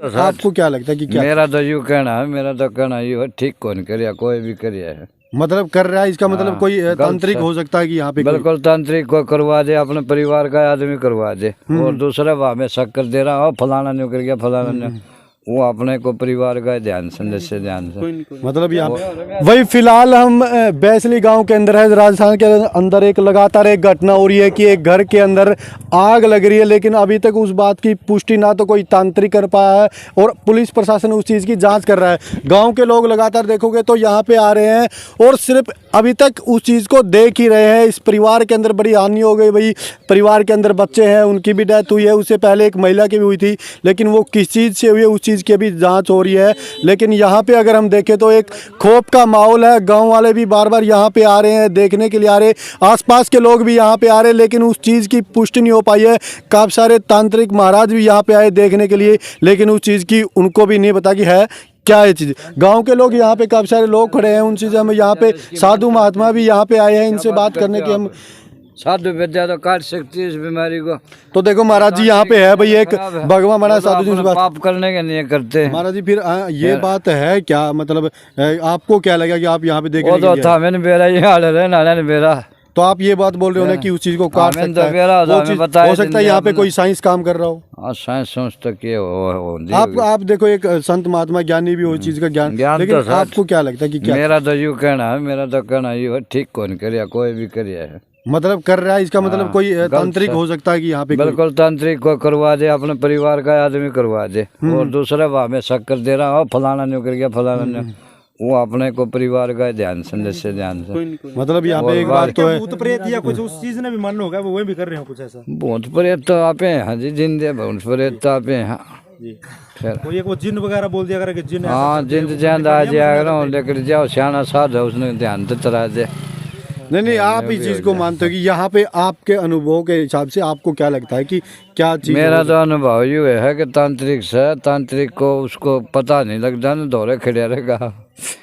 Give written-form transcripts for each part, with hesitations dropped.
आपको क्या लगता है कि क्या मेरा तो यूँ कहना है, मेरा तो कहना यूँ है, ठीक कौन करिया, कोई भी करिया है। मतलब कर रहा है, इसका मतलब कोई तांत्रिक हो सकता है कि यहाँ पे बिल्कुल तांत्रिक को करवा दे, अपने परिवार का आदमी करवा दे, और दूसरे भाव में शक्कर दे रहा हो, फलाना न्यू कर गया, फलाना न्यू, वो अपने को परिवार का ध्यान से ध्यान से मतलब यहाँ वही फिलहाल हम बैसली गांव के अंदर है, राजस्थान के अंदर एक लगातार एक घटना हो रही है कि एक घर के अंदर आग लग रही है, लेकिन अभी तक उस बात की पुष्टि ना तो कोई तांत्रिक कर पाया है और पुलिस प्रशासन उस चीज़ की जांच कर रहा है। गांव के लोग लगातार देखोगे तो यहाँ पे आ रहे हैं और सिर्फ अभी तक उस चीज़ को देख ही रहे हैं। इस परिवार के अंदर बड़ी हानि हो गई भाई, परिवार के अंदर बच्चे हैं, उनकी भी डेथ हुई है, उससे पहले एक महिला की भी हुई थी, लेकिन वो किस चीज़ से हुई है उस चीज़ की भी जांच हो रही है। लेकिन यहाँ पे अगर हम देखें तो एक खौफ का माहौल है, गांव वाले भी बार बार यहाँ पे आ रहे हैं, देखने के लिए आ रहे, आसपास के लोग भी यहाँ पे आ रहे, लेकिन उस चीज़ की पुष्टि नहीं हो पाई है। काफ़ी सारे तांत्रिक महाराज भी यहाँ पे आए देखने के लिए, लेकिन उस चीज़ की उनको भी नहीं पता कि है क्या ये चीज़। गांव के लोग यहाँ पे काफ़ी सारे लोग खड़े हैं, उन चीज़ें हम यहाँ पे साधु महात्मा भी यहाँ पे आए हैं, इनसे बात करने की हम साधु विद्या तो काट सकती है इस बीमारी को। तो देखो महाराज जी यहाँ पे है भाई एक भगवान महाराज साधु जी से बात पाप करने के नहीं करते महाराज जी। फिर ये बात है क्या, मतलब आपको क्या लगा कि आप यहाँ पे देखने वो के तो लिए था मैंने बेरा ये हाल है ना बेरा। तो आप ये बात बोल रहे हो ना कि उस चीज को काट सकता है, वो चीज हो सकता है यहाँ पे कोई साइंस काम कर रहा हो। हाँ साइंस सोच तक ये आप देखो एक संत महात्मा ज्ञानी भी हो चीज का ज्ञान, लेकिन तो आपको क्या लगता है कि क्या मेरा तो यूँ कहना है, मेरा तो कहना यूँ है, ठीक कौन करिया, कोई भी करिया है। मतलब कर रहा है, इसका मतलब कोई तांत्रिक हो सकता है कि यहाँ पे बिल्कुल तांत्रिक को करवा दे, अपने परिवार का आदमी करवा दे, और दूसरे भाव में शक्कर दे रहा हो, फलाना न्यू कर गया, फलाना न्यू, वो अपने को परिवार का ध्यान से ध्यान से। मतलब यहाँ पे एक बात तो है, भूत प्रेत या कुछ उस चीज ने भी मन होगा, वो भी कर रहे हो कुछ ऐसा। भूत प्रेत तो आप हैं, हाँ जी, जिंदे भूत प्रेत तो आप हैं। कोई एक वो जिन वगैरह बोल दिया करे कि जिन, हाँ जिंद जिंद आ जाएगा, लेकर जाओ सियाना साध है, उसने ध्यान से चला दे। नहीं आप इस चीज को मानते हो कि यहाँ पे आपके अनुभव के हिसाब से आपको क्या लगता है कि क्या चीज? मेरा तो अनुभव ये है कि तांत्रिक से, तांत्रिक को उसको पता नहीं लगता ना, दौरे खड़िया रहेगा।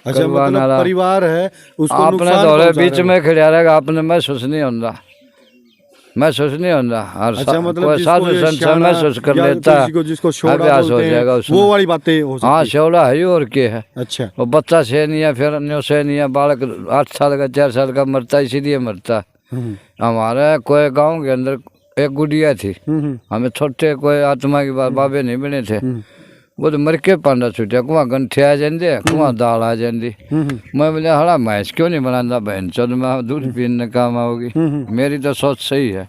अच्छा मतलब परिवार है उसको अपने दौरे बीच में खड़िया रहेगा, अपने महसूस नहीं होता, महसूस नहीं होता। अच्छा मतलब साधु संत महसूस कर लेता है, जिसको अभ्यास हो जाएगा उसमें, वो वाली बातें हो सकती है। हाँ शौला है और क्या है। अच्छा वो बच्चा से नहीं है, फिर अन्यों से नहीं है, बालक 8 साल का 4 साल का मरता है, इसीलिए मरता। हमारे कोई गांव के अंदर एक गुड़िया थी, हमें छोटे कोई आत्मा की बाबे नहीं बने थे, वो तो मर के पांडा छुटिया, कुआ गंठे आ जाते, कुआ दाल आ जाती। मैं बोले हड़ा मैच क्यों नहीं बनाता, बहन चौध में दूध पीने काम आओगी। मेरी तो सोच सही है,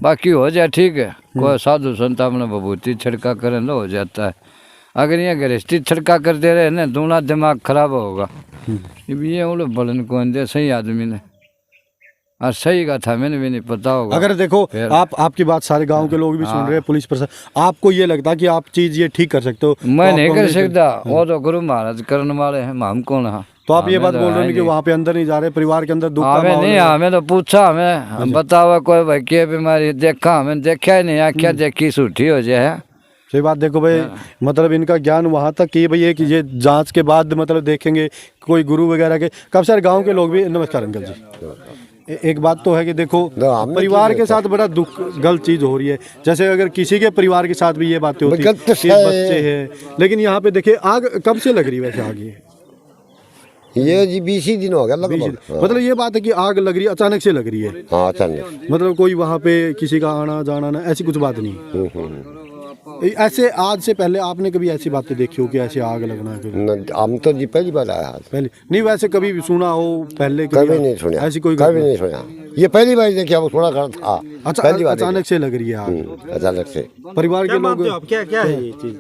बाकी हो जाए ठीक है, कोई साधु संत अपने बबूती छिड़का करें तो हो जाता है। अगर ये गृहस्थी छिड़का कर दे रहे ना, दूना दिमाग खराब होगा। ये वो बलन कौन दे सही आदमी ने, और सही का था मैंने भी नहीं पता होगा। अगर देखो आपकी बात सारे गांव के लोग भी सुन रहे हैं, पुलिस प्रशासन, आपको ये लगता है कि आप चीज ये ठीक कर सकते हो? मैं नहीं कर सकता, वो तो गुरु महाराज करने वाले हैं, हम कौन है। तो आप ये बात बोल रहे हैं कि वहाँ पे अंदर नहीं जा रहे, परिवार के अंदर दुख का हमें नहीं, हमें तो पूछा, हमें बताओ कोई भाई क्या बीमारी देखा, हमें देखा ही नहीं, क्या देखी सूठी हो जाए। सही बात। देखो भाई मतलब इनका ज्ञान वहाँ तक कि भाई एक ये जांच के बाद मतलब देखेंगे कोई गुरु वगैरह के। काफी सारे गाँव के लोग भी। नमस्कार अंकल जी। एक बात तो है कि देखो परिवार के साथ बड़ा दुख गलत चीज हो रही है, जैसे अगर किसी के परिवार के साथ भी ये बातें होती है, बच्चे हैं, लेकिन यहाँ पे देखिए आग कब से लग रही है वैसे आग? ये जी 20 दिन हो गया लगभग। मतलब ये बात है कि आग लग रही है, अचानक से लग रही है। हाँ अचानक, मतलब कोई वहाँ पे किसी का आना जाना ना, ऐसी कुछ बात नहीं। ऐसे आज से पहले आपने कभी ऐसी बातें देखी हो कि ऐसे आग लगना है? हम तो जी पहली बार आया, पहले नहीं, वैसे कभी भी सुना हो पहले? कभी नहीं सुना, ऐसी कोई कभी नहीं सुना, ये पहली बार देखिए, वो थोड़ा घर था। अच्छा अचानक से लग रही है आग? अचानक से। परिवार के लोग क्या है ये चीज,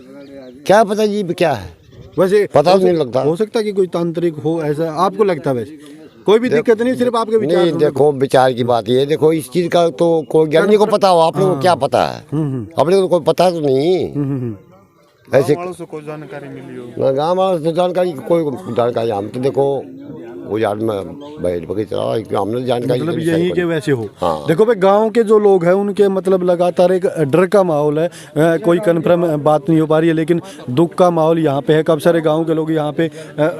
क्या पता जी क्या है, वैसे पता नहीं लगता। हो सकता है कि कोई तांत्रिक हो, ऐसा आपको लगता है? वैसे कोई भी दिक्कत नहीं, सिर्फ आपके विचार? नहीं देखो विचार की बात ये, देखो इस चीज का तो कोई ज्ञानी को पता हो, आप लोगों को क्या पता है? अपने को कोई पता तो नहीं। ऐसे कोई जानकारी मिली हो? गाँव वालों से जानकारी, कोई जानकारी हम तो देखो वो यार मैं बैठ बके चला कि हमने जानकारी मतलब नहीं यही सही के वैसे हो। हाँ। देखो भाई गांव के जो लोग हैं उनके मतलब लगातार एक डर का माहौल है, कोई कन्फर्म बात नहीं हो पा रही है, लेकिन दुख का माहौल यहाँ पे है। कब सारे गांव के लोग यहाँ पे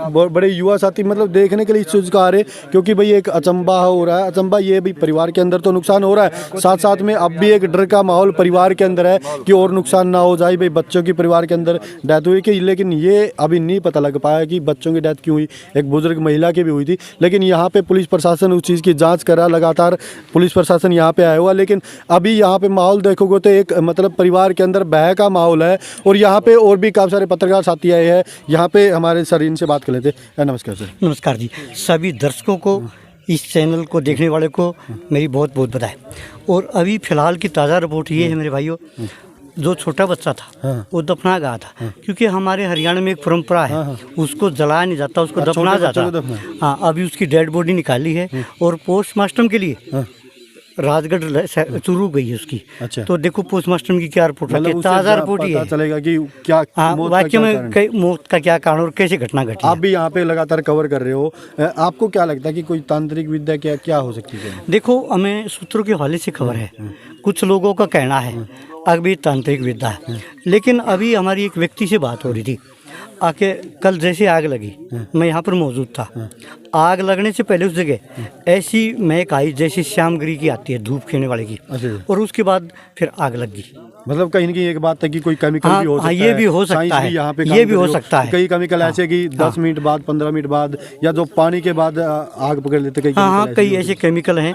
बड़े युवा साथी मतलब देखने के लिए इस चीज़ का आ रहे, क्योंकि भाई एक अचंबा हो रहा है। अचंबा ये भी परिवार के अंदर तो नुकसान हो रहा है, साथ साथ में अब भी एक डर का माहौल परिवार के अंदर है कि और नुकसान ना हो जाए। भाई बच्चों की परिवार के अंदर डेथ हुई कि, लेकिन ये अभी नहीं पता लग पाया कि बच्चों की डेथ क्यों हुई। एक बुजुर्ग महिला की भी हुई थी, लेकिन यहाँ पे पुलिस प्रशासन उस चीज़ की जांच कर रहा, लगातार पुलिस प्रशासन यहाँ पे आया हुआ। लेकिन अभी यहाँ पे माहौल देखोगे तो एक मतलब परिवार के अंदर भय का माहौल है। और यहाँ पे और भी काफ़ी सारे पत्रकार साथी आए हैं यहाँ पे हमारे सर, इनसे बात कर लेते हैं। नमस्कार सर। नमस्कार जी, सभी दर्शकों को, इस चैनल को देखने वाले को मेरी बहुत बहुत बधाई। और अभी फ़िलहाल की ताज़ा रिपोर्ट ये है मेरे भाइयों, जो छोटा बच्चा था वो दफना गया था, क्योंकि हमारे हरियाणा में एक परंपरा है, उसको जलाया नहीं जाता, उसको दफना जाता। हाँ, अभी उसकी डेड बॉडी निकाली है और पोस्टमार्टम के लिए राजगढ़ शुरू गई है उसकी। अच्छा। तो देखो पोस्टमार्टम की क्या रिपोर्ट है, मतलब ताज़ा रिपोर्ट ही पता है, चलेगा कि क्या मौत का वाकई क्या में कारण है। कई मौत का क्या कारण और कैसे घटना घटी। आप भी यहाँ पे लगातार कवर कर रहे हो, आपको क्या लगता है कि कोई तांत्रिक विद्या क्या क्या हो सकती है? देखो, हमें सूत्रों के हवाले से खबर है, कुछ लोगों का कहना है अभी तांत्रिक विद्या है, लेकिन अभी हमारी एक व्यक्ति से बात हो रही थी आके, कल जैसे आग लगी मैं यहाँ पर मौजूद था, आग लगने से पहले उस जगह ऐसी महक आई जैसे श्यामगिरी की आती है, धूप खिलने वाले की, और उसके बाद फिर आग लग गई। मतलब कहीं न कहीं एक बात है कि कोई केमिकल हाँ, भी हो सकता है, ये भी हो सकता साइंस है, भी यहाँ पे ये भी हो सकता है। कई केमिकल ऐसे कि 10 मिनट बाद, 15 मिनट बाद, या जो पानी के बाद आग पकड़ लेते कई हाँ, chemical कई भी ऐसे होते केमिकल हैं,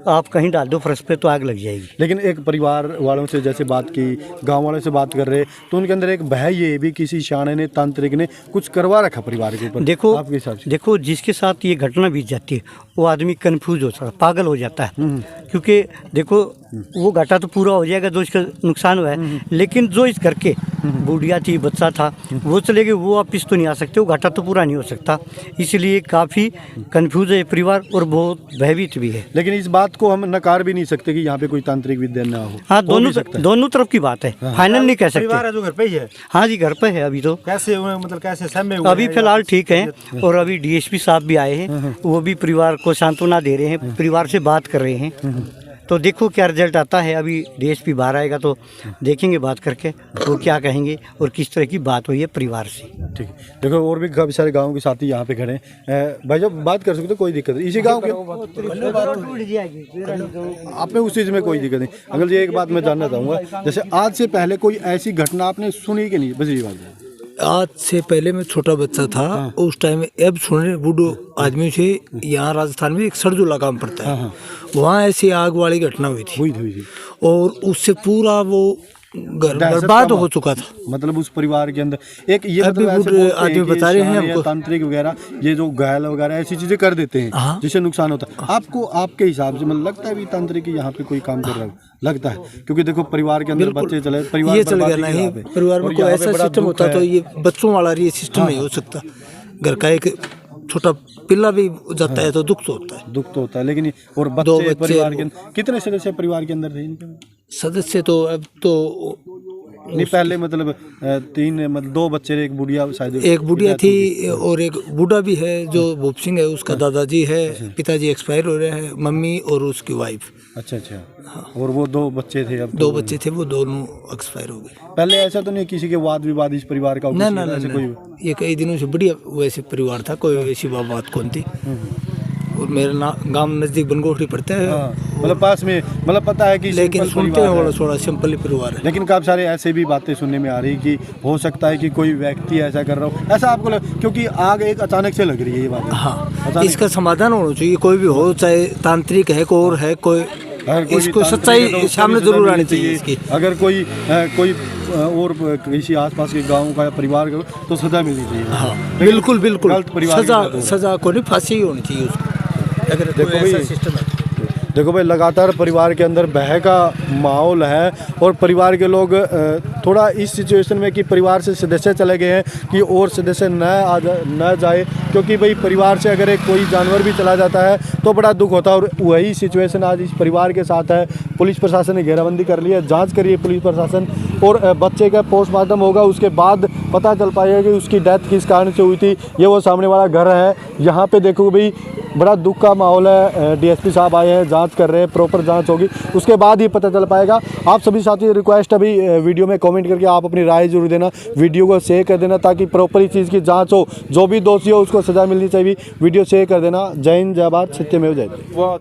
आप कहीं डाल दो फर्श पे तो आग लग जाएगी। हैं। लेकिन एक परिवार वालों से जैसे बात की, गाँव वालों से बात कर रहे, तो उनके अंदर एक भय ये भी किसी शाणे ने, तांत्रिक ने कुछ करवा रखा परिवार के ऊपर। देखो, आपके हिसाब से देखो, जिसके साथ ये घटना बीत जाती है वो आदमी कंफ्यूज हो जाता है, पागल हो जाता है, क्योंकि देखो वो घाटा तो पूरा हो जाएगा जो इसका नुकसान हुआ है, लेकिन जो इस घर के बुढ़िया थी, बच्चा था, वो चले गए, वो वापिस तो नहीं आ सकते, वो घाटा तो पूरा नहीं हो सकता। इसलिए काफ़ी कंफ्यूज है परिवार और बहुत भयभीत भी है। लेकिन इस बात को हम नकार भी नहीं सकते कि यहाँ पे कोई तांत्रिक विद्या ना हो। हाँ, हो भी सकता है। दोनों तरफ की बात है, फाइनल नहीं कह परिवार सकते। है जो घर पे ही है, हाँ जी, घर पे है अभी तो। कैसे हुए, मतलब कैसे सहमे हुए अभी हैं? फिलहाल ठीक है, और अभी डीएसपी साहब भी आए हैं, वो भी परिवार को सांत्वना दे रहे हैं, परिवार से बात कर रहे हैं। तो देखो क्या रिजल्ट आता है। अभी डीएसपी बाहर आएगा तो देखेंगे बात करके वो क्या कहेंगे और किस तरह की बात हुई है परिवार से। ठीक है। देखो और भी काफ़ी सारे गाँव के साथी यहाँ पे खड़े हैं। भाई जब बात कर सकते हो, कोई दिक्कत नहीं, इसी गाँव के आप में उस चीज़ में कोई दिक्कत नहीं। अगर ये एक बात मैं जानना चाहूँगा, जैसे आज से पहले कोई ऐसी घटना आपने सुनी कि नहीं? बस ये बात है। आज से पहले मैं छोटा बच्चा था, उस टाइम अब सुनने बूढ़ो आदमी से, यहाँ राजस्थान में एक सरजुला काम पड़ता है, वहाँ ऐसी आग वाली घटना हुई थी और उससे पूरा वो घर बर्बाद हो चुका था। मतलब उस परिवार के अंदर एक ये अभी मतलब बूढ़े आदमी बता रहे हैं हमको, तांत्रिक वगैरह ये जो घायल वगैरह ऐसी चीजें कर देते हैं जिससे नुकसान होता है। आपको आपके हिसाब से मतलब लगता है भी तांत्रिक यहाँ पे कोई काम कर रहा है? लगता है, क्योंकि देखो परिवार के अंदर बच्चे चले, परिवार ये चल गया नहीं, परिवार में कोई ऐसा सिस्टम होता तो ये बच्चों वाला ये सिस्टम नहीं हो सकता। घर का एक छोटा पिल्ला भी जाता है तो दुख तो होता है। दुख तो होता है, लेकिन और बच्चे परिवार के कितने सदस्य परिवार के अंदर थे इनके? सदस्य तो अब तो नहीं, पहले मतलब 3 मतलब 2 बच्चे, एक बुढ़िया, शायद एक बुढ़िया थी और एक बूढ़ा भी है जो भूप सिंह है, उसका दादाजी है, पिताजी एक्सपायर हो रहे हैं, मम्मी और उसकी वाइफ। अच्छा। और वो 2 बच्चे थे? अब 2 बच्चे थे, वो दोनों एक्सपायर हो गए। पहले ऐसा तो नहीं किसी के वाद विवाद इस परिवार का? नहीं, ये कई दिनों से बढ़िया वैसे परिवार था, कोई ऐसी बात कौन थी। और मेरा गांव नजदीक बनगोठी पड़ता है, मतलब पास में, मतलब पता है कि लेकिन सुनते हैं थोड़ा सिंपल परिवार है। लेकिन काफ़ी सारे ऐसे भी बातें सुनने में आ रही कि हो सकता है कि कोई व्यक्ति ऐसा कर रहा हो, ऐसा आपको क्योंकि आग एक अचानक से लग रही है ये बात। हाँ, इसका समाधान होना चाहिए, कोई भी हो, चाहे तांत्रिक है कोई और है, कोई इसको सच्चाई सामने जरूर आनी चाहिए इसकी। अगर कोई और किसी आसपास के गांव का या परिवार का तो सजा मिलनी चाहिए। हाँ, बिल्कुल सजा को नहीं, फांसी ही होनी चाहिए उसको। अगर देखो भाई, सिस्टम है देखो भाई, लगातार परिवार के अंदर भय का माहौल है और परिवार के लोग थोड़ा इस सिचुएशन में कि परिवार से सदस्य चले गए हैं कि और सदस्य न जाए, क्योंकि भाई परिवार से अगर एक कोई जानवर भी चला जाता है तो बड़ा दुख होता है। और वही सिचुएशन आज इस परिवार के साथ है। पुलिस प्रशासन ने घेराबंदी कर ली है, जांच करी है पुलिस प्रशासन, और बच्चे का पोस्टमार्टम होगा, उसके बाद पता चल पाएगा कि उसकी डेथ किस कारण से हुई थी। ये वो सामने वाला घर है, यहाँ पे देखो भाई बड़ा दुख का माहौल है। डीएसपी साहब आए हैं, जांच कर रहे हैं, प्रॉपर जांच होगी, उसके बाद ही पता चल पाएगा। आप सभी साथी रिक्वेस्ट अभी वीडियो में कमेंट करके आप अपनी राय जरूर देना, वीडियो को शेयर कर देना ताकि प्रॉपर इस चीज़ की जांच हो, जो भी दोषी हो उसको सज़ा मिलनी चाहिए। वीडियो शेयर कर देना। जय हिंद, जय भारत, सत्यमेव जयते।